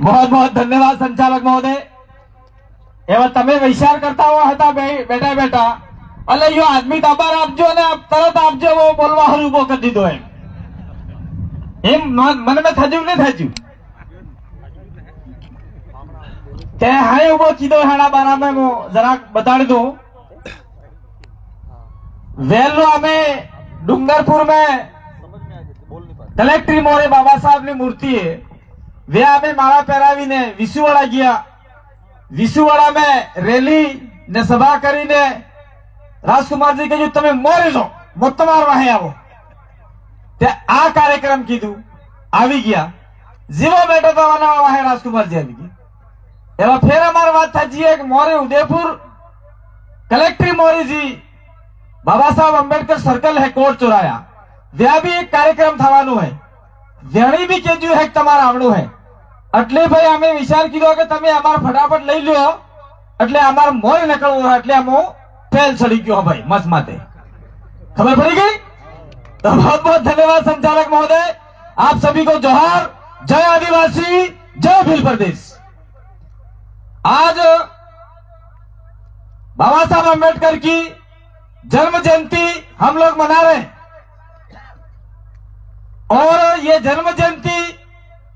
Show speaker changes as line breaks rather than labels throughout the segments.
बहुत बहुत धन्यवाद संचालक महोदय। एवं तमे विचार करता हुआ था बेटा बेटा अले यो आदमी दबार आपजो ने तरत आपजो वो बोलवा हर उभो कर दीधो एम मन में थजू ने थजू ते हाय उभो कीधो हेड़ा बारा में मो जरा बताड़ दो। वेलो हमें डूंगरपुर में कलेक्टर मोरे बाबा साहब ने मूर्ति है वे हमें माला पहरावी ने विसुवाड़ा गया। विसुवाड़ा में रैली ने सभा करी ने राजकुमार जी के जो तमे मोरे जो मोतमार वहां आवो ते आ कार्यक्रम कीधु आवी गया जीवो बैठो तो वहां राजकुमार जी आवी गया। एवं फिर हमारी बात था जी एक मोरे उदयपुर कलेक्टर मोरे जी बाबा साहब अंबेडकर सर्कल है कोट चौराया व्या भी एक कार्यक्रम थवानु है वेणी भी केजू है तमारा आवड़ू है એટલે ભાઈ અમે વિચાર કીધો કે તમે અમાર ફટાફટ લઈ લ્યો એટલે અમાર મોય નીકળવું હોય એટલે આમો ફેલ ચડી ગયો ભાઈ મત માતે खबर पड़ी गई। तो बहुत बहुत धन्यवाद संचालक महोदय, आप सभी को जोहार। जय आदिवासी, जय भील प्रदेश। आज बाबा साहब अम्बेडकर की जन्म जयंती हम लोग मना रहे हैं और ये जन्म जयंती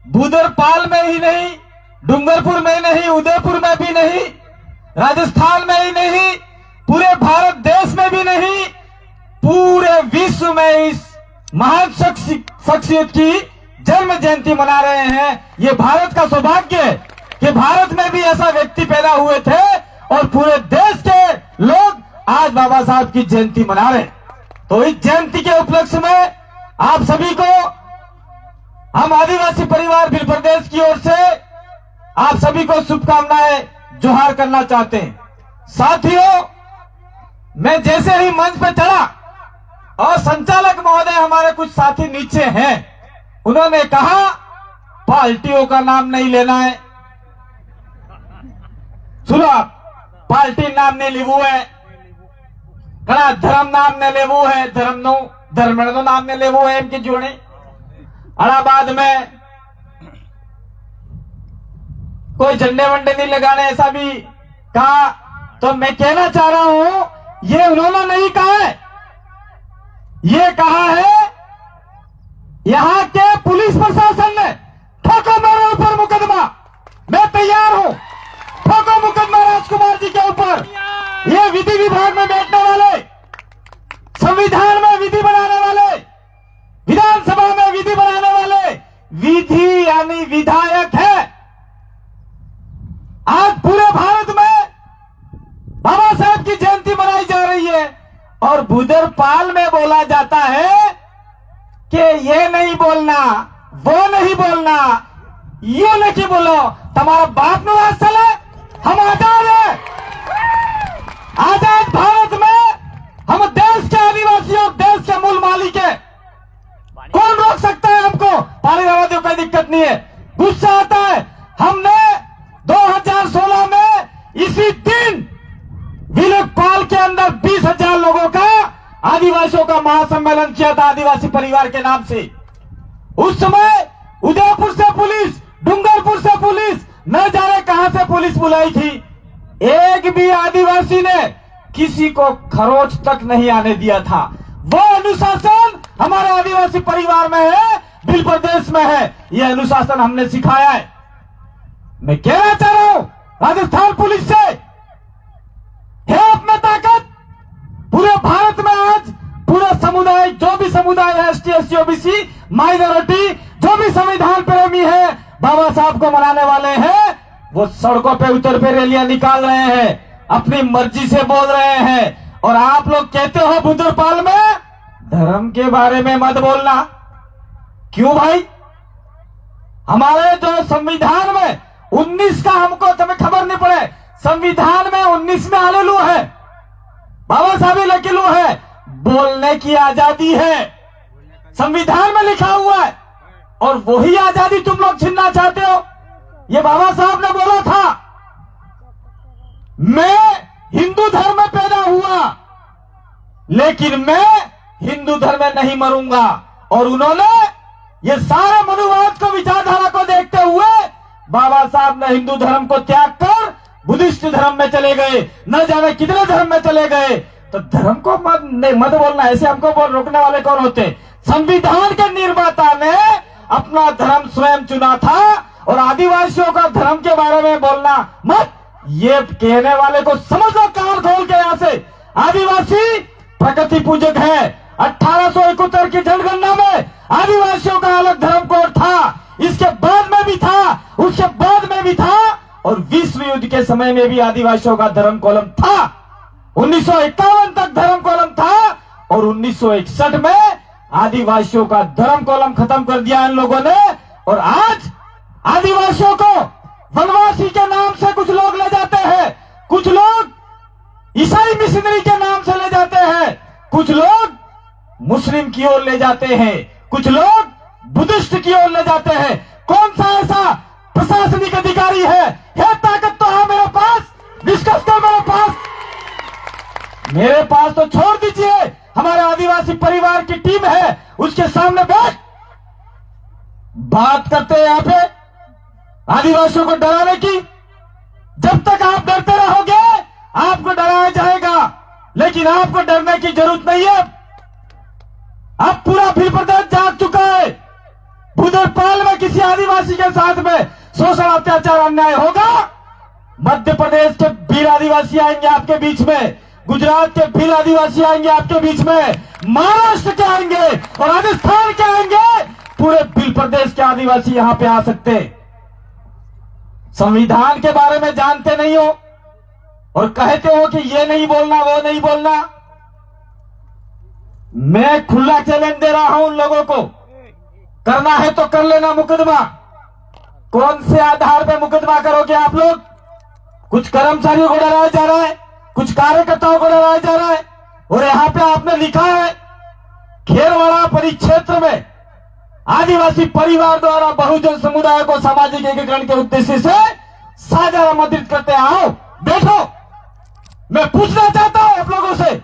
बुदरपाल में ही नहीं, डूंगरपुर में ही नहीं, उदयपुर में भी नहीं, राजस्थान में ही नहीं, पूरे भारत देश में भी नहीं, पूरे विश्व में इस महान शख्सियत की जन्म जयंती मना रहे हैं। ये भारत का सौभाग्य है कि भारत में भी ऐसा व्यक्ति पैदा हुए थे और पूरे देश के लोग आज बाबा साहब की जयंती मना रहे हैं। तो इस जयंती के उपलक्ष्य में आप सभी को हम आदिवासी परिवार भील प्रदेश की ओर से आप सभी को शुभकामनाएं जोहार करना चाहते हैं। साथियों, मैं जैसे ही मंच पे चढ़ा और संचालक महोदय हमारे कुछ साथी नीचे हैं, उन्होंने कहा पार्टियों का नाम नहीं लेना है। सुनो, पार्टी नाम नहीं लेवू है, घना धर्म नाम ने लेवू है, धर्म नो नाम ने लेवू है इनके जोड़े अलाहाबाद में कोई झंडे वंडे नहीं लगाने ऐसा भी कहा। तो मैं कहना चाह रहा हूं, ये उन्होंने नहीं कहा है, ये कहा है यहां के पुलिस प्रशासन ने। ठोको मेरे ऊपर मुकदमा, मैं तैयार हूं, ठोको मुकदमा राजकुमार जी के ऊपर। ये विधि विभाग में बैठने वाले, संविधान में विधि बनाने वाले, विधानसभा में विधि बनाने वाले, विधि यानी विधायक है। आज पूरे भारत में बाबा साहब की जयंती मनाई जा रही है और बुदरपाल में बोला जाता है कि ये नहीं बोलना, वो नहीं बोलना, यू नहीं बोलो, तुम्हारा बाप नो हाथ चले। हम आजाद है, आजाद भारत में हम देश के आदिवासियों, देश के मूल मालिक है। कौन रोक सकता है हमको? पानी रवा दो, कोई दिक्कत नहीं है। गुस्सा आता है, हमने 2016 में इसी दिन विलोकपाल के अंदर 20,000 लोगों का आदिवासियों का महासम्मेलन किया था आदिवासी परिवार के नाम से। उस समय उदयपुर से पुलिस, डूंगरपुर से पुलिस, न जाने कहां से पुलिस बुलाई थी। एक भी आदिवासी ने किसी को खरोच तक नहीं आने दिया था। वो अनुशासन हमारे आदिवासी परिवार में है, भील प्रदेश में है। यह अनुशासन हमने सिखाया है। मैं कहना चाह रहा हूं राजस्थान पुलिस से, है अपना ताकत पूरे भारत में। आज पूरा समुदाय, जो भी समुदाय है, एसटी, एससी, ओबीसी, माइनॉरिटी, जो भी संविधान प्रेमी है, बाबा साहब को मनाने वाले हैं, वो सड़कों पे उतर पे रैलियां निकाल रहे हैं, अपनी मर्जी से बोल रहे हैं। और आप लोग कहते हो बुदरपाल में धर्म के बारे में मत बोलना। क्यों भाई? हमारे जो संविधान में 19 का हमको तुम्हें खबर नहीं पड़े, संविधान में 19 में आलेलू है, बाबा साहब लिखेलू है, बोलने की आजादी है, संविधान में लिखा हुआ है। और वही आजादी तुम लोग छीनना चाहते हो। ये बाबा साहब ने बोला था, मैं हिंदू धर्म में पैदा हुआ लेकिन मैं हिंदू धर्म में नहीं मरूंगा। और उन्होंने ये सारे मनुवाद को, विचारधारा को देखते हुए बाबा साहब ने हिंदू धर्म को त्याग कर बुद्धिस्ट धर्म में चले गए, न जाने कितने धर्म में चले गए। तो धर्म को मत बोलना, ऐसे हमको रोकने वाले कौन होते? संविधान के निर्माता ने अपना धर्म स्वयं चुना था और आदिवासियों का धर्म के बारे में बोलना मत, ये कहने वाले को समझ लो कान खोल के। यहां से आदिवासी प्रकृति पूजक है। 1871 की जनगणना में आदिवासियों का अलग धर्म कोड था, इसके बाद में भी था, उसके बाद में भी था, और विश्व युद्ध के समय में भी आदिवासियों का धर्म कॉलम था। 1951 तक धर्म कॉलम था और 1961 में आदिवासियों का धर्म कॉलम खत्म कर दिया इन लोगों ने। और आज आदिवासियों को वनवासी के नाम से कुछ लोग ले जाते हैं, कुछ लोग ईसाई मिशनरी के नाम से ले जाते हैं, कुछ लोग मुस्लिम की ओर ले जाते हैं, कुछ लोग बुद्धिस्ट की ओर ले जाते हैं। कौन सा ऐसा प्रशासनिक अधिकारी है ताकत तो है मेरे पास, डिस्कस कर मेरे पास तो छोड़ दीजिए। हमारे आदिवासी परिवार की टीम है, उसके सामने बैठ बात करते हैं यहां पे आदिवासियों को डराने की। जब तक आप डरते रहोगे आपको डराया जाएगा, लेकिन आपको डरने की जरूरत नहीं है। अब पूरा भील प्रदेश जाग चुका है। बुधरपाल में किसी आदिवासी के साथ में शोषण, अत्याचार, अन्याय होगा, मध्य प्रदेश के भील आदिवासी आएंगे आपके बीच में, गुजरात के भील आदिवासी आएंगे आपके बीच में, महाराष्ट्र के आएंगे और राजस्थान के आएंगे, पूरे भील प्रदेश के आदिवासी यहां पे आ सकते हैं। संविधान के बारे में जानते नहीं हो और कहते हो कि ये नहीं बोलना, वो नहीं बोलना। मैं खुला चैलेंज दे रहा हूं उन लोगों को, करना है तो कर लेना मुकदमा। कौन से आधार पे मुकदमा करोगे आप लोग? कुछ कर्मचारियों को डराया जा रहा है, कुछ कार्यकर्ताओं को डराया जा रहा है। और यहां पे आपने लिखा है खेरवाड़ा परिक्षेत्र में आदिवासी परिवार द्वारा बहुजन समुदाय को सामाजिक एकीकरण के उद्देश्य से साझा आमंत्रित करते हैं। आओ बैठो। मैं पूछना चाहता हूं आप लोगों से,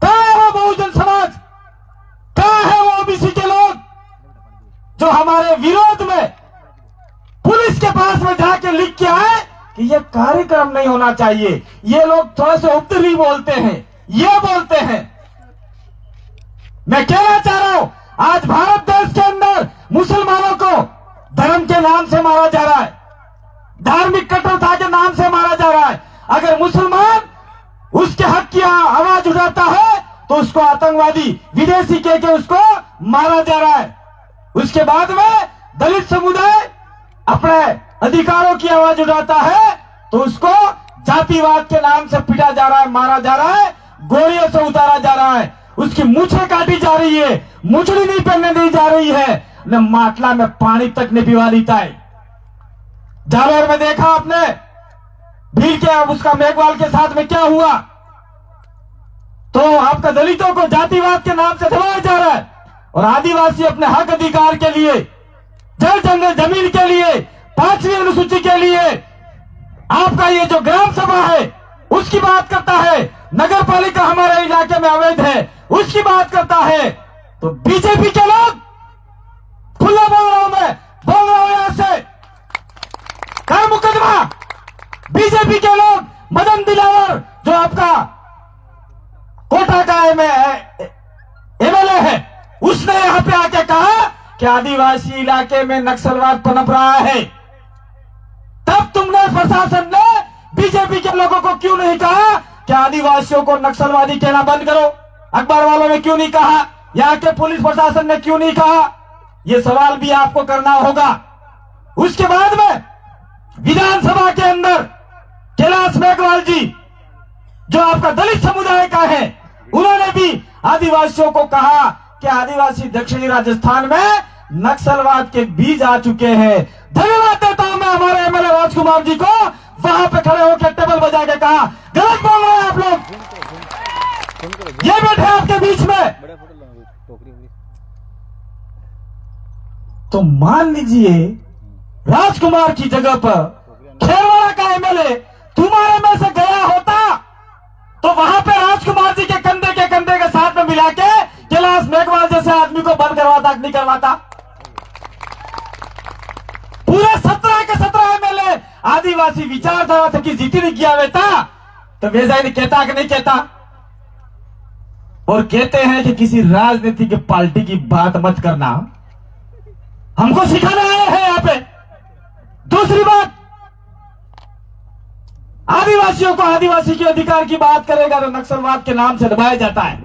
कहां है वो बहुजन समाज, कहां है वो ओबीसी के लोग जो हमारे विरोध में पुलिस के पास में जाके लिख के आए कि ये कार्यक्रम नहीं होना चाहिए। ये लोग थोड़े से उपद्रवी बोलते हैं, ये बोलते हैं। मैं कहना चाह रहा हूं आज भारत देश के अंदर मुसलमानों को धर्म के नाम से मारा जा रहा है, धार्मिक कट्टरता के नाम से मारा जा रहा है। अगर मुसलमान उसके हक की आवाज उठाता है तो उसको आतंकवादी, विदेशी कह के उसको मारा जा रहा है। उसके बाद में दलित समुदाय अपने अधिकारों की आवाज उठाता है तो उसको जातिवाद के नाम से पीटा जा रहा है, मारा जा रहा है, गोलियों से उतारा जा रहा है, उसकी मूछें काटी जा रही है, मुचड़ी नहीं पहनने दी जा रही है, न माटला में पानी तक नहीं पिवा देता है। जालौर में देखा आपने भीड़ के उसका मेघवाल के साथ में क्या हुआ। तो आपका दलितों को जातिवाद के नाम से दबाया जा रहा है और आदिवासी अपने हक अधिकार के लिए, जल जंगल जमीन के लिए, 5वीं अनुसूची के लिए आपका ये जो ग्राम सभा है उसकी बात करता है, नगर पालिका हमारे इलाके में अवैध है उसकी बात करता है। तो बीजेपी के लोग, खुला बोल रहा हूं मैं, बोल रहा हूं यहां से, कर मुकदमा। बीजेपी के लोग, मदन दिलावर जो आपका कोटा का एमएलए है, उसने यहां पे आके कहा कि आदिवासी इलाके में नक्सलवाद पनप रहा है। तब तुमने, प्रशासन ने बीजेपी के लोगों को क्यों नहीं कहा कि आदिवासियों को नक्सलवादी कहना बंद करो? अखबार वालों ने क्यों नहीं कहा? यहाँ के पुलिस प्रशासन ने क्यों नहीं कहा? ये सवाल भी आपको करना होगा। उसके बाद में विधानसभा के अंदर कैलाश मेघवाल जी जो आपका दलित समुदाय का है, उन्होंने भी आदिवासियों को कहा कि आदिवासी दक्षिणी राजस्थान में नक्सलवाद के बीज आ चुके हैं। धन्यवाद देता हूं मैं हमारे एमएलए राजकुमार जी को, वहां पे खड़े होकर टेबल बजा के कहा गलत बोल रहे हैं आप लोग, ये बैठे आपके बीच में। तो मान लीजिए राजकुमार की जगह पर खेरवाड़ा का एमएलए तुम्हारे में से गया होता तो वहां पे राजकुमार जी के कंधे के साथ में मिला के कैलाश मेघवाल जैसे आदमी को बंद करवाता नहीं करवाता? पूरे 17 के आदिवासी विचारधारा थकी जीती नहीं किया बेटा तो वैसा नहीं कहता कि नहीं कहता। और कहते हैं कि किसी राजनीतिक पार्टी की बात मत करना, हमको सिखाने आए हैं यहां पे। दूसरी बात, आदिवासियों को आदिवासी के अधिकार की बात करेगा तो नक्सलवाद के नाम से दबाया जाता है।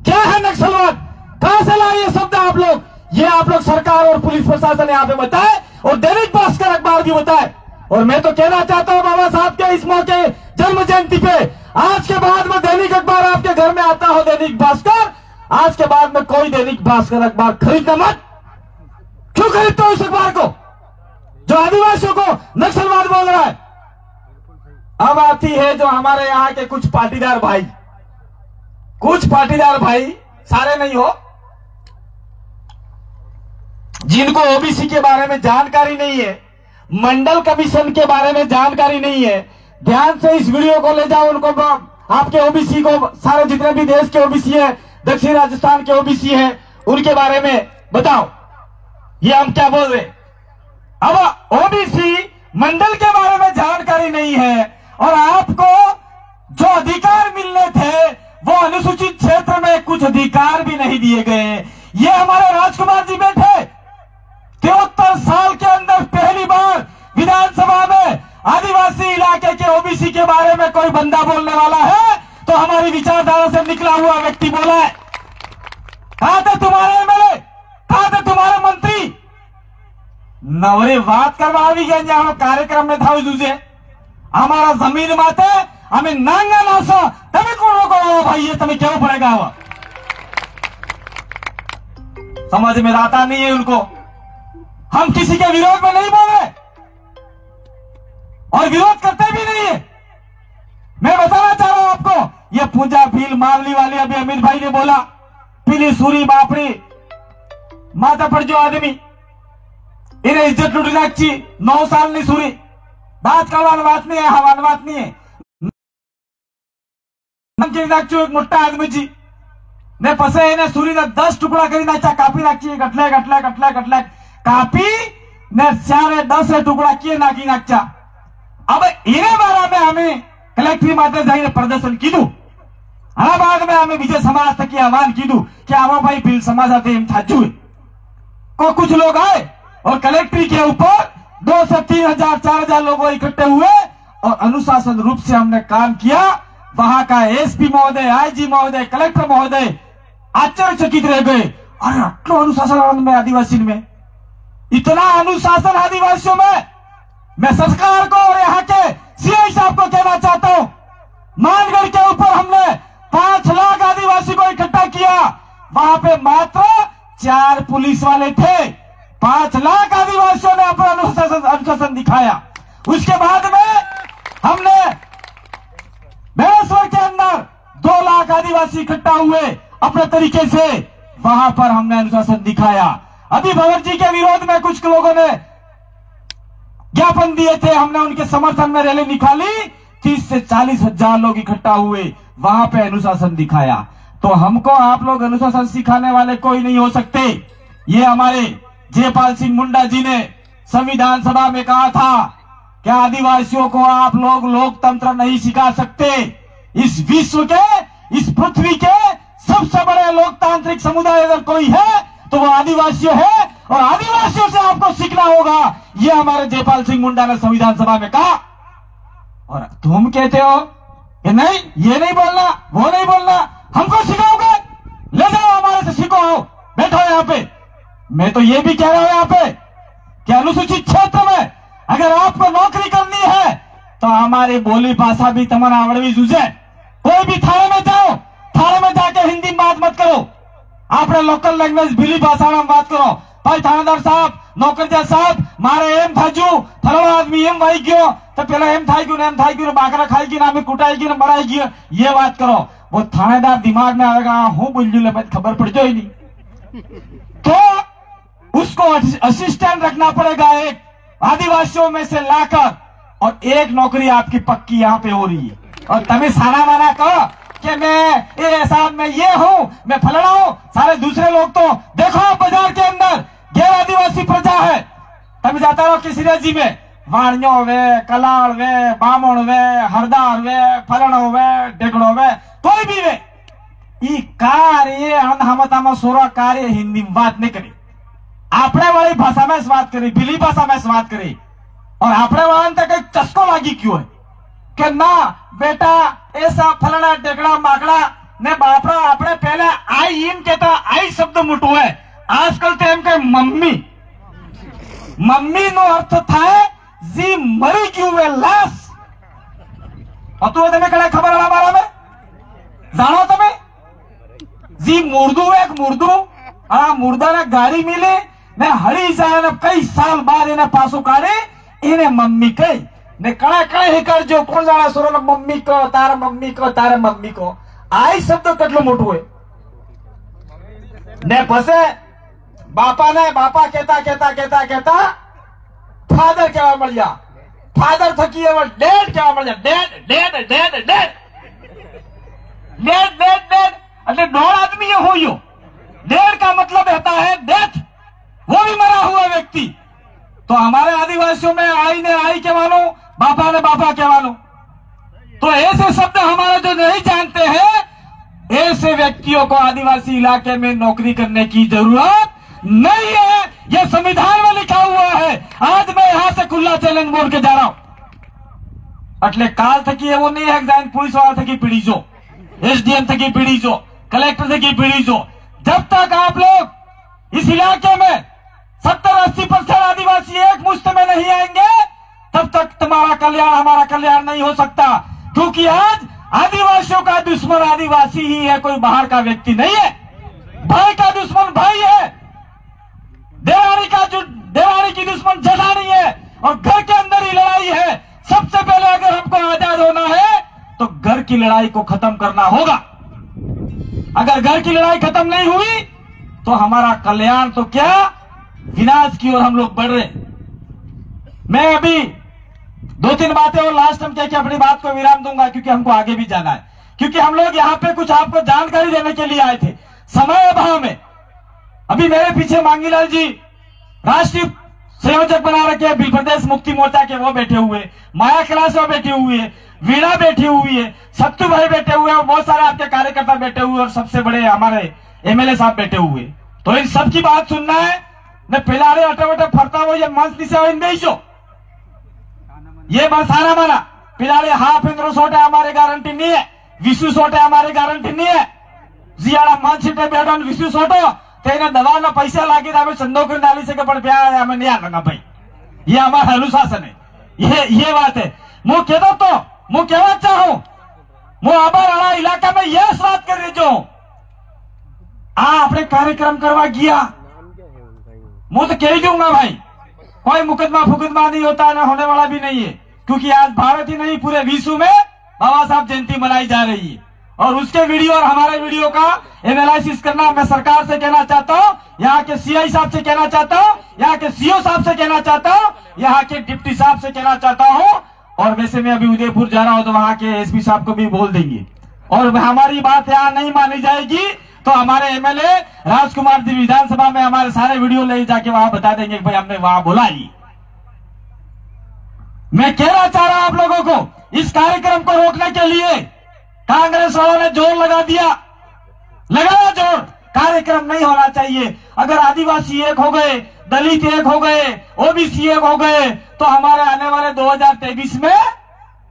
क्या है नक्सलवाद, कहां से लाए ये शब्द आप लोग? ये आप लोग सरकार और पुलिस प्रशासन यहां पे बताए और दैनिक भास्कर अखबार भी बताए। और मैं तो कहना चाहता हूं बाबा साहब के इस मौके जन्म जयंती पे, आज के बाद में दैनिक अखबार आपके घर में आता हो, दैनिक भास्कर, आज के बाद में कोई दैनिक भास्कर अखबार खरीदना मत। क्यों खरीदते हो इस अखबार को जो आदिवासियों को नक्सलवाद बोल रहा है? अब आती है जो हमारे यहाँ के कुछ पाटीदार भाई, सारे नहीं हो, जिनको ओबीसी के बारे में जानकारी नहीं है, मंडल कमीशन के बारे में जानकारी नहीं है। ध्यान से इस वीडियो को ले जाओ, उनको आपके ओबीसी को, सारे जितने भी देश के ओबीसी है, दक्षिण राजस्थान के ओबीसी है, उनके बारे में बताओ ये हम क्या बोल रहे। अब ओबीसी मंडल के बारे में जानकारी नहीं है और आपको जो अधिकार मिलने थे वो अनुसूचित क्षेत्र में कुछ अधिकार भी नहीं दिए गए। ये हमारे राजकुमार जी बैठे 73 साल के अंदर पहली बार विधानसभा में आदिवासी इलाके के ओबीसी के बारे में कोई बंदा बोलने वाला है तो हमारी विचारधारा से निकला हुआ व्यक्ति बोला है। कहां थे तुम्हारे एमएलए, कहां थे तुम्हारे मंत्री? नवरे बात करवा भी गए हम कार्यक्रम में था उसे हमारा जमीन माते हमें नांगा नासो तभी कौन को भाई ये तुम्हें क्यों पड़ेगा? वो समझ में आता नहीं है उनको। हम किसी के विरोध में नहीं बोल रहे और विरोध करते भी नहीं है। मैं बताना चाह रहा हूं आपको, ये पूजा भील मावली वाली अभी अमित भाई ने बोला, पीली सूरी बापड़ी माता पर जो आदमी इन्हें इज्जत लुट नाची 9 साल नहीं सूरी बात करवाने बात नहीं है, हवान बात नहीं है। एक मोटा आदमी जी ने पसे ने सूरी ने 10 टुकड़ा करी नाचा, कापी नाची गटले गटले गटले गटले कापी ने 4-10 टुकड़ा किए नाकी नाचा। अब इन्हें बारे में हमें कलेक्टर माता जाइए प्रदर्शन कीधु, आ बाद में हमें विजय समाज तक आह्वान कीधु कि आवा भाई भील समाज आते हम थाजू को कुछ लोग आए और कलेक्ट्री के ऊपर 2 से 3 हजार 4 हजार लोग इकट्ठे हुए और अनुशासन रूप से हमने काम किया। वहां का एसपी महोदय, आईजी महोदय, कलेक्टर महोदय आश्चर्यचकित रह गए। अरे अटलो अनुशासन में आदिवासी में, इतना अनुशासन आदिवासियों में। मैं सरकार को और यहाँ के सीआई साहब को कहना चाहता हूं, मानगढ़ के ऊपर हमने 5 लाख आदिवासी को इकट्ठा किया, वहां पे मात्र 4 पुलिस वाले थे। 5 लाख आदिवासियों ने अपना अनुशासन दिखाया। उसके बाद में हमने भैंसवर के अंदर 2 लाख आदिवासी इकट्ठा हुए अपने तरीके से, वहां पर हमने अनुशासन दिखाया। अभी भंवर जी के विरोध में कुछ लोगों ने ज्ञापन दिए थे, हमने उनके समर्थन में रैली निकाली, 30 से 40 हजार लोग इकट्ठा हुए, वहां पे अनुशासन दिखाया। तो हमको आप लोग अनुशासन सिखाने वाले कोई नहीं हो सकते। ये हमारे जयपाल सिंह मुंडा जी ने संविधान सभा में कहा था कि आदिवासियों को आप लोग लोकतंत्र नहीं सिखा सकते। इस विश्व के, इस पृथ्वी के सबसे बड़े लोकतांत्रिक समुदाय अगर कोई है तो वो आदिवासियों है और आदिवासियों से आपको सीखना होगा। ये हमारे जयपाल सिंह मुंडा ने संविधान सभा में कहा। और तुम कहते हो कि नहीं ये नहीं बोलना, वो नहीं बोलना, हमको सिखाओगे? ले जाओ हमारे से सीखो, आओ बैठो यहाँ पे। मैं तो ये भी कह रहा हूं यहाँ पे कि अनुसूचित क्षेत्र में अगर आपको नौकरी करनी है तो हमारी बोली भाषा भी तमन आवड़वी जूझे। कोई भी थाने में जाओ, थाने में जाके हिंदी में बात मत करो, आपने लोकल लैंग्वेज भीली भाषा में बात करो। भाई थानेदार साहब, नौकरदार साहब, मारे एम थाजू फलो आदमी एम भाई गयो तो पहले एम थाई क्यों बाकरा खाएगी ना, हमें कुटाएगी ना, मराएगी, ये बात करो। वो थानेदार दिमाग में आएगा हूं बुलजू खबर पड़ जाए नहीं तो उसको असिस्टेंट रखना पड़ेगा एक आदिवासियों में से लाकर, और एक नौकरी आपकी पक्की यहाँ पे हो रही है। और तभी सारा माना कहो कि मैं ये साहब मैं ये हूं, मैं फलना हूं। सारे दूसरे लोग तो देखो बाजार के अंदर गैर आदिवासी प्रजा है, तभी जाता रहो किसी राज्य में, वाणियों वे, कलाल वे, बामण वे, हरदार वे, फलणो वे, ढेकड़ो वे, कोई भी वे ई कार्य अनहमता में सोरा कार्य हिंदी में बात नहीं करी, आपने वाली भाषा में बात करी, बिली भाषा में बात करी। और आपने वाले तक एक चस्को लागी क्यों है कि ना बेटा ऐसा फलना ढेकड़ा माकड़ा ने बापरा आपने पहले आई इन कहता आई शब्द मुटो है, आजकल तो एम के मम्मी मम्मी नो अर्थ था जी मरी क्यों वे लाश। और तू तुम्हें कड़ा खबर है बारे में जानो तुम्हें जी मुर्दू एक मुर्दू मुर्दा ने गाड़ी मिले ने हरी जाए ने कई साल बाद इन्हें पासो काढ़े इन्हें मम्मी कही ने कड़ा कड़े ही कर जो कौन जाना सुरो ने मम्मी को तारे मम्मी को आई शब्द कटलो मोटू है ने फसे बापा कहता फादर क्या मर जा फादर थकी है डेड क्या मर जा डेड अरे 9 आदमी ये हो यो डेड का मतलब रहता है डेथ, वो भी मरा हुआ व्यक्ति। तो हमारे आदिवासियों में आई ने आई के मानो, बापा ने बापा के मानो। तो ऐसे शब्द हमारे जो नहीं जानते हैं ऐसे व्यक्तियों को आदिवासी इलाके में नौकरी करने की जरूरत नहीं है, यह संविधान में लिखा हुआ है। आज मैं यहां से खुला चैलेंज बोल के जा रहा हूं। अटले काल थकी है वो नहीं है, पुलिस वाला थकी पीड़ी जो, एसडीएम थकी पीड़ी जो, कलेक्टर थकी पीड़ी जो, जब तक आप लोग इस इलाके में 70-80% आदिवासी एक मुश्त में नहीं आएंगे तब तक तुम्हारा कल्याण हमारा कल्याण नहीं हो सकता। क्योंकि आज आदिवासियों का दुश्मन आदिवासी ही है, कोई बाहर का व्यक्ति नहीं है। भाई का दुश्मन भाई है, देवानी की दुश्मन जेठानी है, और घर के अंदर ही लड़ाई है। सबसे पहले अगर हमको आजाद होना है तो घर की लड़ाई को खत्म करना होगा। अगर घर की लड़ाई खत्म नहीं हुई तो हमारा कल्याण तो क्या विनाश की ओर हम लोग बढ़ रहे। मैं अभी 2-3 बातें और लास्ट हम क्या अपनी बात को विराम दूंगा, क्योंकि हमको आगे भी जाना है। क्योंकि हम लोग यहाँ पे कुछ आपको जानकारी देने के लिए आए थे, समय अभाव में। अभी मेरे पीछे मांगीलाल जी राष्ट्रीय संयोजक बना रखे, बिल प्रदेश मुक्ति मोर्चा के वो बैठे हुए, माया कैलाश बैठे हुए, वीणा बैठी हुई है, सत्तू भाई बैठे हुए और बहुत सारे आपके कार्यकर्ता बैठे हुए, और सबसे बड़े हमारे एमएलए साहब बैठे हुए। तो इन सबकी बात सुनना है न, पिलारे अटे फरता हो ये मंच नीचे बेचो, ये बसाना माना पिलारे हाफ इंद्र सोटे हमारे गारंटी नहीं है, विश्व सोटे हमारे गारंटी नहीं है। जियाड़ा मंच सीटे बैठो विश्व सोटो तेने दवा ना पैसा लागी हमें चंदो कर डाली से पर प्यार हमें नहीं आना भाई, ये हमारा अनुशासन है। ये बात है। मु कह तो मु कहना चाहूं, मु आबार इलाका में यह बात कर रही जो आपने कार्यक्रम करवा गया, मुझे तो कह दूंगा भाई, कोई मुकदमा फुकदमा नहीं होता, ना होने वाला भी नहीं है। क्योंकि आज भारत ही नहीं पूरे विश्व में बाबा साहब जयंती मनाई जा रही है, और उसके वीडियो और हमारे वीडियो का एनालिसिस करना मैं सरकार से कहना चाहता हूं, यहाँ के सीआई साहब से कहना चाहता हूं, यहाँ के सीओ साहब से कहना चाहता हूं, यहाँ के डिप्टी साहब से कहना चाहता हूं। और वैसे मैं अभी उदयपुर जा रहा हूं तो वहां के एसपी साहब को भी बोल देंगे, और हमारी बात यहाँ नहीं मानी जाएगी तो हमारे एमएलए राजकुमार जी विधानसभा में हमारे सारे वीडियो ले जाके वहां बता देंगे कि भाई हमने वहां बोला ही। मैं कहना चाह रहा हूं आप लोगों को, इस कार्यक्रम को रोकने के लिए कांग्रेस वालों ने जोर लगा दिया, लगाया जोर, कार्यक्रम नहीं होना चाहिए। अगर आदिवासी एक हो गए, दलित एक हो गए, ओबीसी एक हो गए तो हमारे आने वाले 2023 में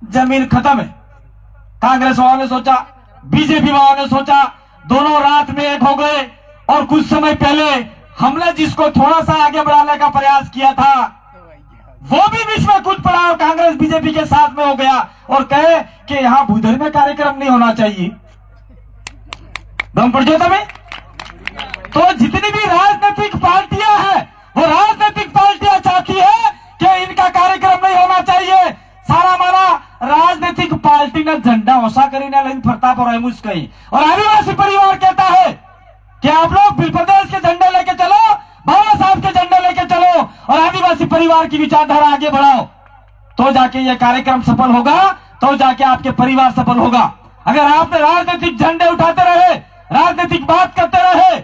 जमीन खत्म है। कांग्रेस वालों ने सोचा, बीजेपी वालों ने सोचा, दोनों रात में एक हो गए। और कुछ समय पहले हमने जिसको थोड़ा सा आगे बढ़ाने का प्रयास किया था वो भी बीच में कूद पड़ा और कांग्रेस बीजेपी के साथ में हो गया और कहे कि यहां भूधर में कार्यक्रम नहीं होना चाहिए। दम पड़ जाता में। तो जितनी भी राजनीतिक पार्टियां हैं वो राजनीतिक पार्टियां चाहती है कि इनका कार्यक्रम नहीं होना चाहिए। सारा मारा राजनीतिक पार्टी ने झंडा ओसा करीने लइन फरता पर मुझ कही, और आदिवासी परिवार कहता है कि आप लोग बिल प्रदेश के झंडे लेके चलो, बाबा साहब के झंडे लेके चलो और आदिवासी परिवार की विचारधारा आगे बढ़ाओ, तो जाके ये कार्यक्रम सफल होगा, तो जाके आपके परिवार सफल होगा। अगर आप राजनीतिक झंडे उठाते रहे, राजनीतिक बात करते रहे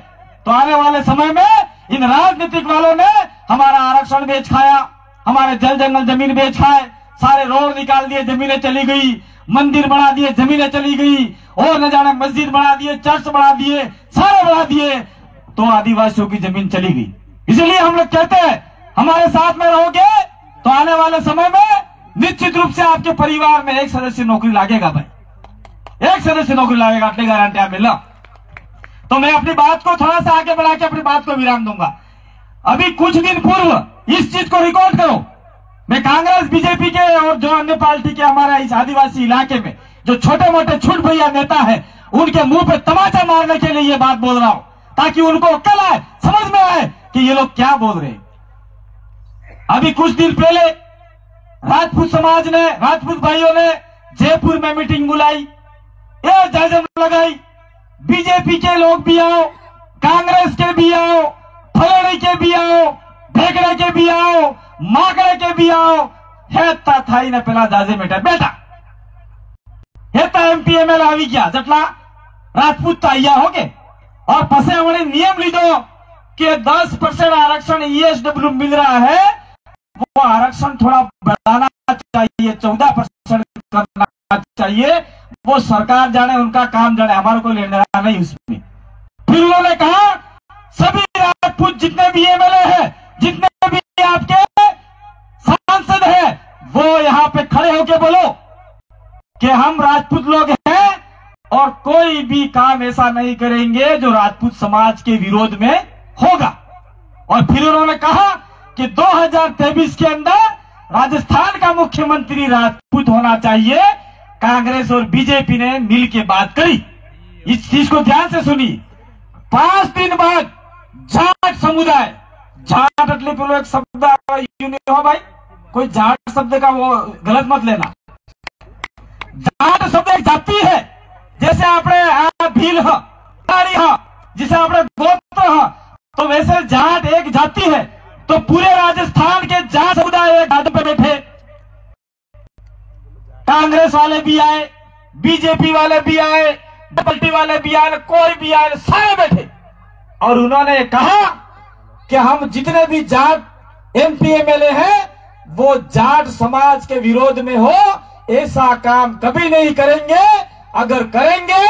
तो आने वाले समय में इन राजनीतिक वालों ने हमारा आरक्षण बेच खाया, हमारे जल जंगल जमीन बेच खाए, सारे रोड निकाल दिए, जमीनें चली गई, मंदिर बना दिए, जमीनें चली गई, और न जाने मस्जिद बना दिए, चर्च बना दिए, सारे बना दिए, तो आदिवासियों की जमीन चली गई। इसलिए हम लोग कहते हैं हमारे साथ में रहोगे तो आने वाले समय में निश्चित रूप से आपके परिवार में एक सदस्य नौकरी लागेगा भाई, एक सदस्य नौकरी लागेगा, अपनी गारंटी आप मिला। तो मैं अपनी बात को थोड़ा सा आगे बढ़ा के अपनी बात को विराम दूंगा। अभी कुछ दिन पूर्व इस चीज को रिकॉर्ड करो, मैं कांग्रेस बीजेपी के और जो अन्य पार्टी के हमारे इस आदिवासी इलाके में जो छोटे मोटे छुट भैया नेता है उनके मुंह पे तमाचा मारने के लिए ये बात बोल रहा हूं, ताकि उनको अक्ल आए, समझ में आए कि ये लोग क्या बोल रहे हैं। अभी कुछ दिन पहले राजपूत समाज ने, राजपूत भाइयों ने जयपुर में मीटिंग बुलाई, ये जयजम लगाई, बीजेपी के लोग भी आओ, कांग्रेस के भी आओ, फलड़ी के भी आओ, भेगड़े के भी आओ, मागड़े के भी आओ, हेता थाई ने पेला जाजे मेटा बेटा हेता एमपी एमएल आवी गया जटला राजपूत ताइया हो गए, और पसे हमने नियम लीधो कि 10% आरक्षण ईएसडब्ल्यू मिल रहा है, वो आरक्षण थोड़ा बढ़ाना चाहिए, 14% करना चाहिए, वो सरकार जाने, उनका काम जाने, हमारे को लेना नहीं उसमें। फिर उन्होंने कहा सभी राजपूत जितने भी एमएलए हैं, जितने भी आपके सांसद हैं, वो यहां पे खड़े होके बोलो कि हम राजपूत लोग हैं और कोई भी काम ऐसा नहीं करेंगे जो राजपूत समाज के विरोध में होगा। और फिर उन्होंने कहा कि 2023 के अंदर राजस्थान का मुख्यमंत्री राजपूत होना चाहिए। कांग्रेस और बीजेपी ने मिल के बात करी, इस चीज को ध्यान से सुनी। 5 दिन बाद जाट समुदाय, जाट अटली पे एक शब्द हो भाई, कोई जाट शब्द का वो गलत मत लेना, जाट शब्द एक जाति है, जैसे आपने भील ह, जिसे आपने गोत्र ह, तो वैसे जाट एक जाति है। तो पूरे राजस्थान के जाट समुदाय एक घाट पे बैठे, कांग्रेस वाले भी आए, बीजेपी वाले भी आए, पार्टी वाले भी आए, कोई भी आए, सारे बैठे, और उन्होंने कहा कि हम जितने भी जाट एमपी एमएलए हैं वो जाट समाज के विरोध में हो, ऐसा काम कभी नहीं करेंगे, अगर करेंगे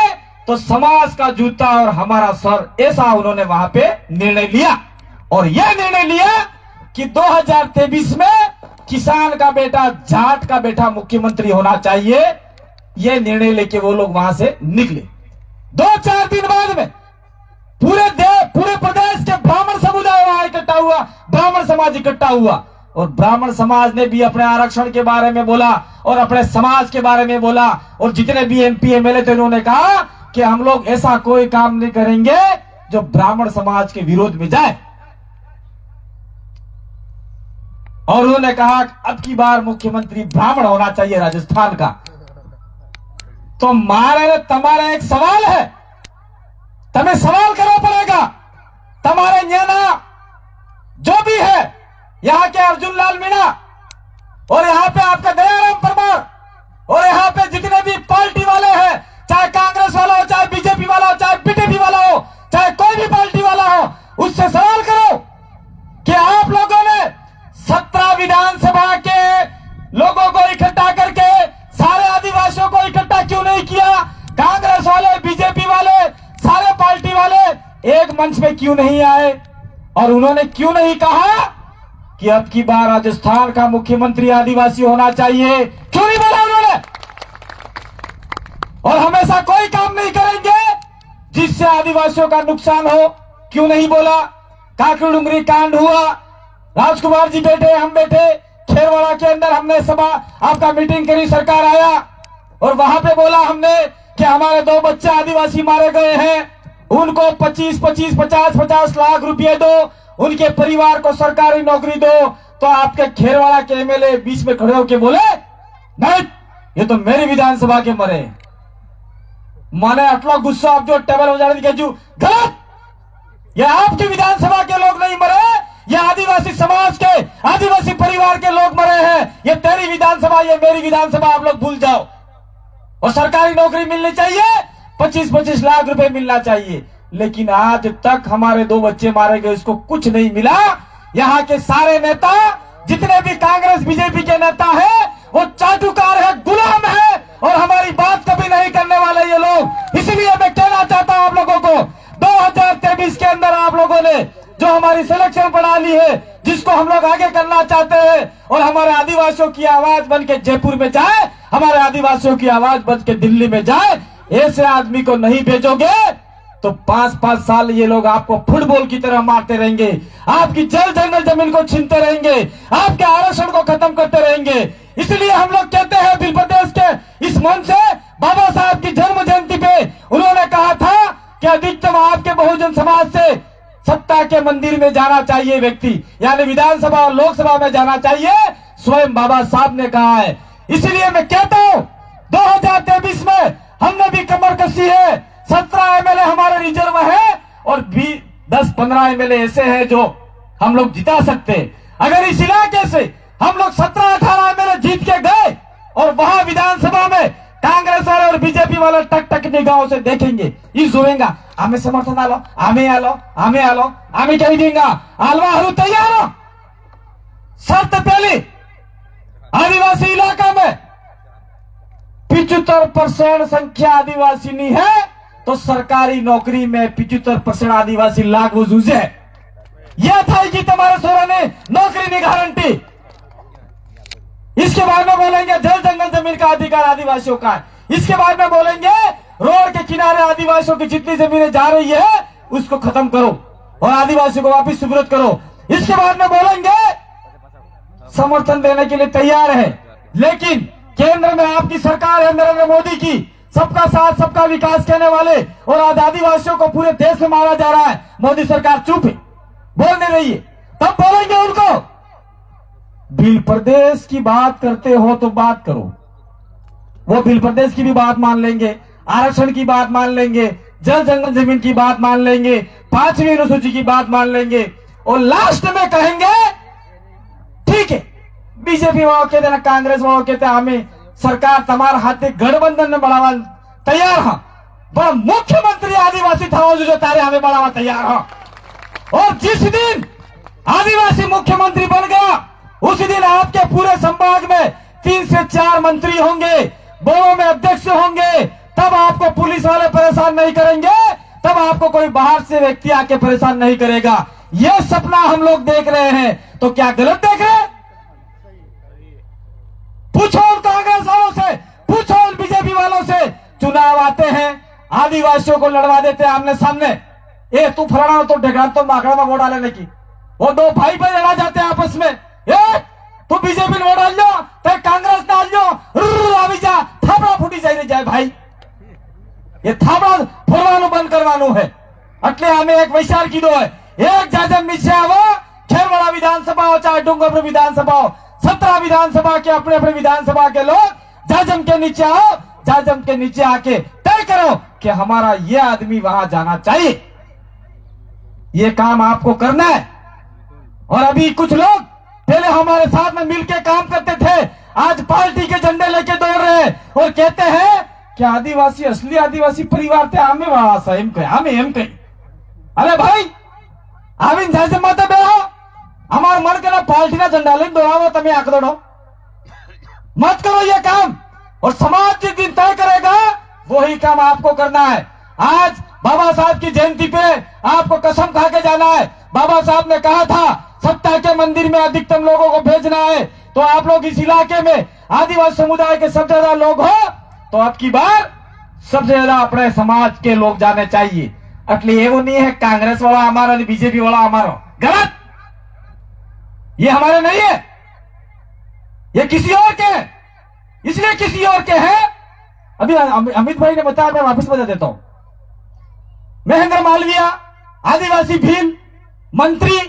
तो समाज का जूता और हमारा सर, ऐसा उन्होंने वहां पे निर्णय लिया। और यह निर्णय लिया कि 2023 में किसान का बेटा, जाट का बेटा मुख्यमंत्री होना चाहिए। यह निर्णय लेके वो लोग वहां से निकले। 2-4 दिन बाद में पूरे प्रदेश के ब्राह्मण समुदाय वहां इकट्ठा हुआ, ब्राह्मण समाज इकट्ठा हुआ, और ब्राह्मण समाज ने भी अपने आरक्षण के बारे में बोला और अपने समाज के बारे में बोला, और जितने भी एमपी एमएलए थे उन्होंने कहा कि हम लोग ऐसा कोई काम नहीं करेंगे जो ब्राह्मण समाज के विरोध में जाए। और उन्होंने कहा अब की बार मुख्यमंत्री ब्राह्मण होना चाहिए राजस्थान का। तो मारे तुम्हारा एक सवाल है, तुम्हें सवाल करना पड़ेगा। तुम्हारे न्याना जो भी है, यहाँ के अर्जुन लाल मीणा, और यहाँ पे आपका दयाराम परमार, और यहाँ पे जितने भी पार्टी वाले हैं, चाहे कांग्रेस वाला हो, चाहे बीजेपी वाला हो, चाहे बीजेपी वाला हो, चाहे कोई भी पार्टी वाला हो, उससे सवाल करो कि आप लोगों ने 17 विधानसभा के लोगों को इकट्ठा करके सारे आदिवासियों को इकट्ठा क्यों नहीं किया? कांग्रेस वाले, बीजेपी वाले, सारे पार्टी वाले एक मंच पे क्यों नहीं आए? और उन्होंने क्यों नहीं कहा कि अब की बार राजस्थान का मुख्यमंत्री आदिवासी होना चाहिए? क्यों नहीं बोला उन्होंने? और हमेशा कोई काम नहीं करेंगे जिससे आदिवासियों का नुकसान हो, क्यों नहीं बोला? काकड़ी डुंगरी कांड हुआ, राजकुमार जी बैठे, हम बैठे, खेरवाड़ा के अंदर हमने सभा आपका मीटिंग करी, सरकार आया और वहां पे बोला हमने कि हमारे 2 बच्चे आदिवासी मारे गए हैं, उनको 50 लाख रुपए दो, उनके परिवार को सरकारी नौकरी दो। तो आपके खेरवाड़ा के एमएलए बीच में खड़े होकर बोले नहीं, ये तो मेरी विधानसभा के मरे। माने अटला गुस्सा आप जो टेबल हो जाने की गलत, ये आपकी विधानसभा के लोग नहीं मरे, ये आदिवासी समाज के, आदिवासी परिवार के लोग मरे हैं। ये तेरी विधानसभा, ये मेरी विधानसभा, आप लोग भूल जाओ। और सरकारी नौकरी मिलनी चाहिए, 25 लाख रुपए मिलना चाहिए। लेकिन आज तक हमारे 2 बच्चे मारे गए, इसको कुछ नहीं मिला। यहाँ के सारे नेता जितने भी कांग्रेस बीजेपी के नेता हैं वो चाटुकार है, गुलाम है और हमारी बात कभी नहीं करने वाले ये लोग। इसलिए मैं कहना चाहता हूं आप लोगों को, 2023 के अंदर आप लोगों ने जो हमारी सिलेक्शन प्रणाली है जिसको हम लोग आगे करना चाहते हैं और हमारे आदिवासियों की आवाज बन के जयपुर में जाए, हमारे आदिवासियों की आवाज बन के दिल्ली में जाए, ऐसे आदमी को नहीं भेजोगे तो 5-5 साल ये लोग आपको फुटबॉल की तरह मारते रहेंगे, आपकी जल जंगल जमीन को छीनते रहेंगे, आपके आरक्षण को खत्म करते रहेंगे। इसलिए हम लोग कहते हैं बिल प्रदेश के इस मंच से बाबा साहब की जन्म जयंती पे उन्होंने कहा था कि अधिकतम आपके बहुजन समाज से सत्ता के मंदिर में जाना चाहिए व्यक्ति, यानी विधानसभा और लोकसभा में जाना चाहिए, स्वयं बाबा साहब ने कहा है। इसलिए मैं कहता हूं 2023 में हमने भी कमर कसी है, 17 एमएलए हमारे रिजर्व है और भी 10-15 एमएलए ऐसे हैं जो हम लोग जिता सकते हैं। अगर इस इलाके से हम लोग 17-18 एमएलए जीत के गए और वहां विधानसभा में कांग्रेस वाले और बीजेपी वाले टक टक निगाहों से देखेंगे, ये जोएंगा हमें समर्थन आलो, हमें आलो, हमें आलो, हमें कह देंगे आलवा हरू तैयार हो। शर्त पहली, आदिवासी इलाका में 75% संख्या आदिवासी नहीं है तो सरकारी नौकरी में 75% आदिवासी लागू है। यह था कि तुम्हारे सोरा ने नौकरी नहीं गारंटी। इसके बाद में बोलेंगे जल जंगल जमीन का अधिकार आदिवासियों का है। इसके बाद में बोलेंगे रोड के किनारे आदिवासियों की जितनी जमीनें जा रही है उसको खत्म करो और आदिवासियों को वापस सुपुर्द करो। इसके बाद में बोलेंगे समर्थन देने के लिए तैयार है, लेकिन केंद्र में आपकी सरकार है नरेंद्र मोदी की, सबका साथ सबका विकास कहने वाले, और आज आदिवासियों को पूरे देश में मारा जा रहा है। मोदी सरकार चुप है, बोल नहीं रही है। तब बोलेंगे उनको बिल प्रदेश की बात करते हो तो बात करो, वो बिल प्रदेश की भी बात मान लेंगे, आरक्षण की बात मान लेंगे, जल जंगल जमीन की बात मान लेंगे, 5वीं अनुसूची की बात मान लेंगे और लास्ट में कहेंगे ठीक है बीजेपी वालों कहते ना कांग्रेस वालों कहते हमें सरकार तुम्हारे हाथे गठबंधन में बढ़ावा तैयार है, पर मुख्यमंत्री आदिवासी था जो तारे हमें बढ़ावा तैयार है। और जिस दिन आदिवासी मुख्यमंत्री बन गया उसी दिन आपके पूरे संभाग में 3 से 4 मंत्री होंगे, बोर्डों में अध्यक्ष होंगे, तब आपको पुलिस वाले परेशान नहीं करेंगे, तब आपको कोई बाहर से व्यक्ति आके परेशान नहीं करेगा। यह सपना हम लोग देख रहे हैं तो क्या गलत देख रहे हैं? पूछो उन कांग्रेस वालों से, पूछो उन बीजेपी वालों से, चुनाव आते हैं आदिवासियों को लड़वा देते हैं आमने सामने, ए तू फलाना तो ढेगा तो माकड़ा में वोट डालने की, वो दो भाई भाई लड़ा जाते हैं आपस में, तू बीजेपी वोट डाल लो तो कांग्रेस डाल लो, अभी जा थापड़ा फूटी जाए भाई, ये थापड़ा फुलवानु बंद करवानु है। એટલે हमें एक विचार कीधो है, एक जाजम नीचे आवो, खेरवाड़ा विधानसभा हो चाहे डूंगरपुर विधानसभा हो, 17 विधानसभा के अपने अपने विधानसभा के लोग जाजम के नीचे आओ, जाजम के नीचे आके तय करो कि हमारा ये आदमी वहां जाना चाहिए। ये काम आपको करना है। और अभी कुछ लोग पहले हमारे साथ में मिलकर काम करते थे, आज पार्टी के झंडे लेके दौड़ रहे हैं और कहते हैं कि आदिवासी असली आदिवासी परिवार थे, हमें वहां सा हमें एम कही। अरे भाई आविन जाजे माते बेहो, हमार मन के ना पार्टी ना झंडा लेने दौड़ावो, तमें आंख दौड़ो मत करो ये काम। और समाज जिस दिन तय करेगा वही काम आपको करना है। आज बाबा साहब की जयंती पे आपको कसम खा के जाना है। बाबा साहब ने कहा था सत्ता के मंदिर में अधिकतम लोगों को भेजना है, तो आप लोग इस इलाके में आदिवासी समुदाय के सबसे ज्यादा लोग हो तो अब की बार सबसे ज्यादा अपने समाज के लोग जाने चाहिए। એટલે એવું नहीं है कांग्रेस वाला हमारा बीजेपी वाला हमारा, गलत, ये हमारे नहीं है, ये किसी और के हैं। इसलिए किसी और के हैं, अभी अमित भाई ने बताया, मैं वापस बता देता हूं। महेंद्र मालवीय आदिवासी भील मंत्री,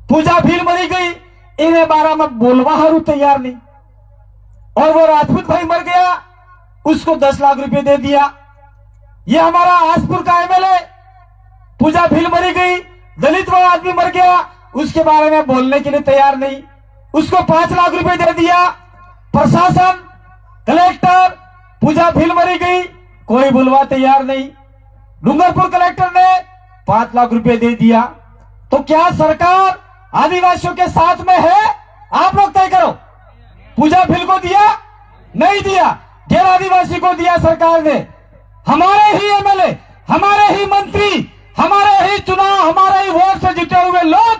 पूजा भील मरी गई, इन्हें 12 में बोलवा हरू तैयार नहीं, और वो राजपूत भाई मर गया, उसको 10 लाख रुपए दे दिया। ये हमारा आसपुर का एमएलए पूजा भील मरी गई, दलित वाला आदमी मर गया, उसके बारे में बोलने के लिए तैयार नहीं, उसको 5 लाख रुपए दे दिया। प्रशासन, कलेक्टर, पूजा भील मरी गई, कोई बुलवा तैयार नहीं। डूंगरपुर कलेक्टर ने 5 लाख रुपए दे दिया। तो क्या सरकार आदिवासियों के साथ में है, आप लोग तय करो। पूजा फिल को दिया, नहीं दिया, गैर आदिवासी को दिया सरकार ने। हमारे ही एमएलए, हमारे ही मंत्री, हमारे ही चुनाव, हमारे ही वोट से जीते हुए लोग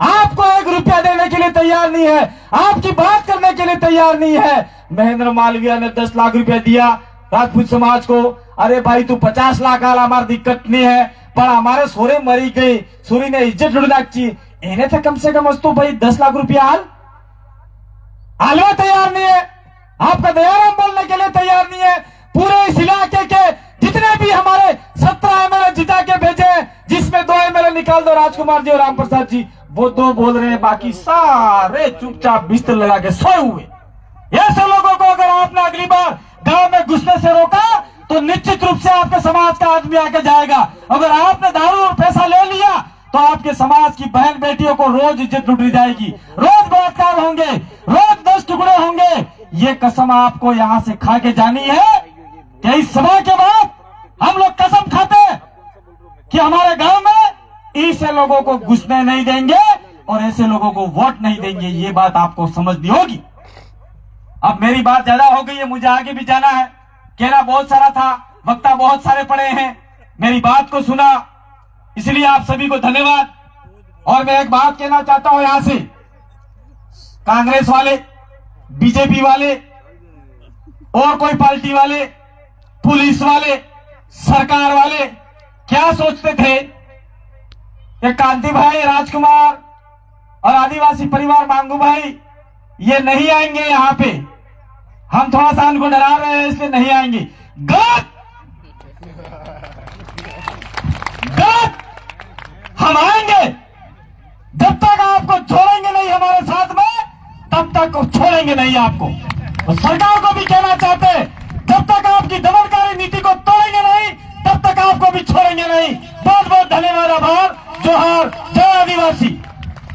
आपको 1 रुपया देने के लिए तैयार नहीं है, आपकी बात करने के लिए तैयार नहीं है। महेंद्र मालवीय ने 10 लाख रुपया दिया राजपूत समाज को। अरे भाई तू 50 लाख आल, हमारी दिक्कत नहीं है, पर हमारे सोरे मरी गई, सोरी ने इज्जत लुटना चाहिए, इन्हें तो कम से कम वस्तु भाई 10 लाख रुपया आलवा तैयार नहीं है, आपका दयाराम बोलने के लिए तैयार नहीं है। पूरे इस इलाके के जितने भी हमारे 17 एमएलए जिता के भेजे, जिसमें 2 एमएलए निकाल दो, राजकुमार जी और राम प्रसाद जी, वो 2 बोल रहे हैं, बाकी सारे चुपचाप बिस्तर लगा के सोए हुए। ऐसे लोगों को अगर आपने अगली बार गांव में घुसने से रोका तो निश्चित रूप से आपके समाज का आदमी आके जाएगा। अगर आपने दारू और पैसा ले लिया तो आपके समाज की बहन बेटियों को रोज इज्जत लुटी जाएगी, रोज बलात्कार होंगे, रोज 10 टुकड़े होंगे। ये कसम आपको यहाँ से खा के जानी है कि इस सभा के बाद हम लोग कसम खाते हैं कि हमारे गांव में ऐसे लोगों को घुसने नहीं देंगे और ऐसे लोगों को वोट नहीं देंगे। ये बात आपको समझनी होगी। अब मेरी बात ज्यादा हो गई है, मुझे आगे भी जाना है, कहना बहुत सारा था, वक्ता बहुत सारे पड़े हैं, मेरी बात को सुना, इसलिए आप सभी को धन्यवाद। और मैं एक बात कहना चाहता हूं यहां से, कांग्रेस वाले, बीजेपी वाले और कोई पार्टी वाले, पुलिस वाले, सरकार वाले क्या सोचते थे कि कांति भाई, राजकुमार और आदिवासी परिवार मांगू भाई ये नहीं आएंगे यहाँ पे, हम थोड़ा सा उनको डरा रहे हैं इसलिए नहीं आएंगे। गलत, गलत, हम आएंगे। जब तक आपको छोड़ेंगे नहीं हमारे साथ में, तब तक छोड़ेंगे नहीं आपको। तो सरकार को भी कहना चाहते हैं, जब तक आपकी दमनकारी नीति को तोड़ेंगे नहीं, तब तक आपको भी छोड़ेंगे नहीं। बहुत बहुत धन्यवाद, आभार, जोहार, जय आदिवासी।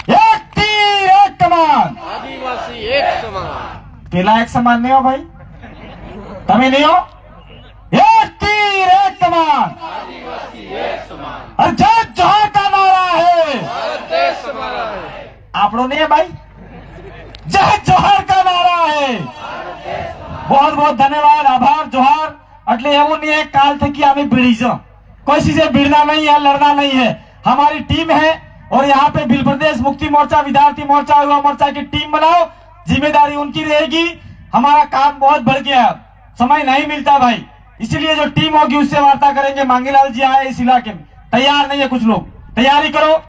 एक तीर एक कमान,
आदिवासी एक समान।
पेला एक समान नहीं हो भाई, तभी नहीं हो। एक तीर एक कमान,
आदिवासी एक समान।
और जय जोहार का नारा है,
भारत देश हमारा है।
आप लोग नहीं है भाई, जय जोहार का नारा है। बहुत बहुत धन्यवाद, आभार, जोहार। એટલે એવું नहीं है काल थे कि हमें बीड़ी जो कोई चीजें भिड़ना नहीं है, लड़ना नहीं है। हमारी टीम है और यहाँ पे बिल प्रदेश मुक्ति मोर्चा, विद्यार्थी मोर्चा, युवा मोर्चा की टीम बनाओ, जिम्मेदारी उनकी रहेगी। हमारा काम बहुत बढ़ गया, समय नहीं मिलता भाई, इसीलिए जो टीम होगी उससे वार्ता करेंगे। मांगीलाल जी आए इस इलाके में, तैयार नहीं है कुछ लोग, तैयारी करो।